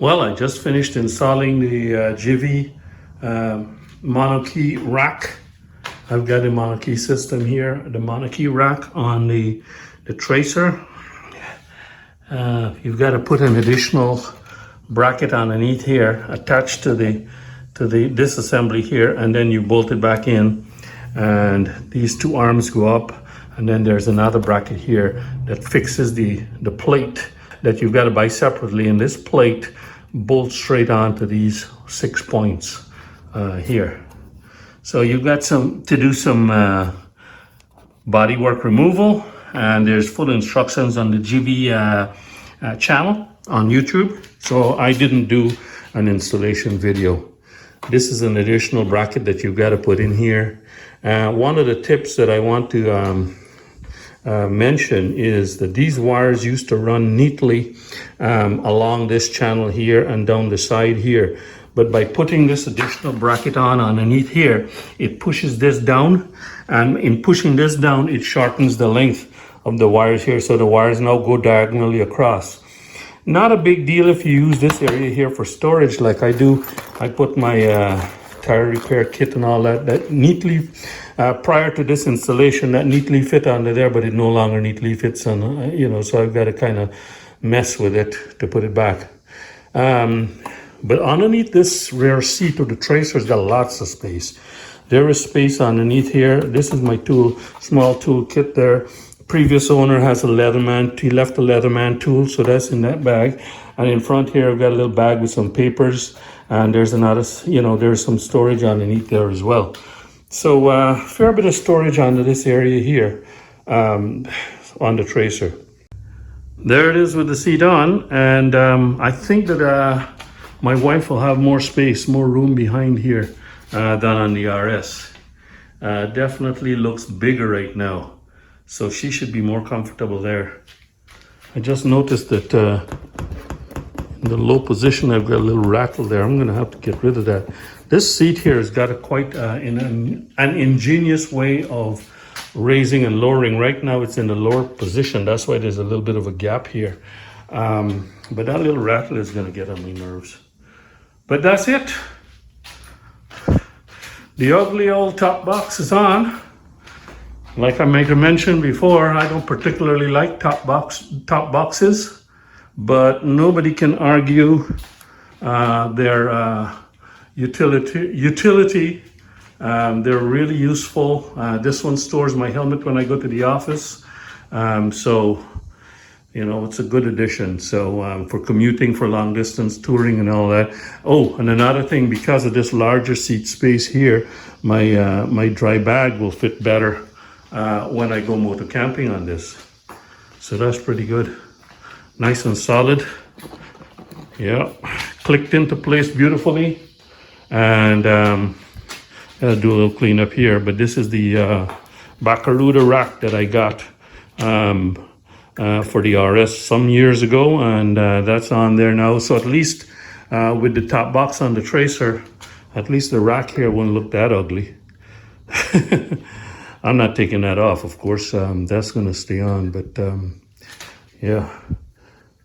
Well, I just finished installing the Givi Monokey rack. I've got a Monokey system here, the Monokey rack on the Tracer. You've got to put an additional bracket underneath here attached to this assembly here, and then you bolt it back in, and these two arms go up, and then there's another bracket here that fixes the plate that you've got to buy separately, and this plate bolts straight onto these 6 points here. So you've got to do some bodywork removal, and there's full instructions on the Givi channel on YouTube. So I didn't do an installation video. This is an additional bracket that you've got to put in here. One of the tips that I want to mention is that these wires used to run neatly along this channel here and down the side here, but by putting this additional bracket on underneath here, it pushes this down, and in pushing this down, it shortens the length of the wires here, so the wires now go diagonally across. Not a big deal if you use this area here for storage like I do. I put my tire repair kit and all that neatly, prior to this installation, that neatly fit under there, but it no longer neatly fits on, so I've got to kind of mess with it to put it back. But underneath this rear seat of the Tracer's got lots of space. There is space underneath here. This is my small tool kit there. Previous owner has a Leatherman, he left a Leatherman tool, so that's in that bag. And in front here, I've got a little bag with some papers, and there's another, there's some storage underneath there as well. So fair bit of storage under this area here on the Tracer. There it is with the seat on, and I think that my wife will have more space, more room behind here than on the RS. Definitely looks bigger right now, so she should be more comfortable there. I just noticed that in the low position, I've got a little rattle there. I'm gonna have to get rid of that. This seat here has got a quite an ingenious way of raising and lowering. Right now it's in the lower position. That's why there's a little bit of a gap here. But that little rattle is gonna get on my nerves. But that's it. The ugly old top box is on. Like I made a mention before, I don't particularly like top boxes, but nobody can argue their utility. They're really useful. This one stores my helmet when I go to the office, so it's a good addition. So for commuting, for long distance touring and all that. Oh, and another thing, because of this larger seat space here, my dry bag will fit better when I go motor camping on this. So that's pretty good. Nice and solid. Yeah, clicked into place beautifully. And gotta do a little cleanup here, but this is the Bakaruda rack that I got for the RS some years ago, and that's on there now. So at least with the top box on the Tracer, at least the rack here won't look that ugly. I'm not taking that off, of course. That's gonna stay on, but yeah.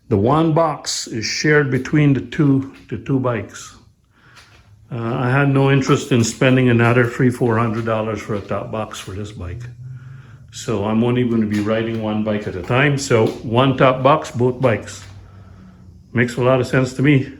The one box is shared between the two bikes. I had no interest in spending another $300-400 for a top box for this bike. So I'm only going to be riding one bike at a time. So one top box, both bikes. Makes a lot of sense to me.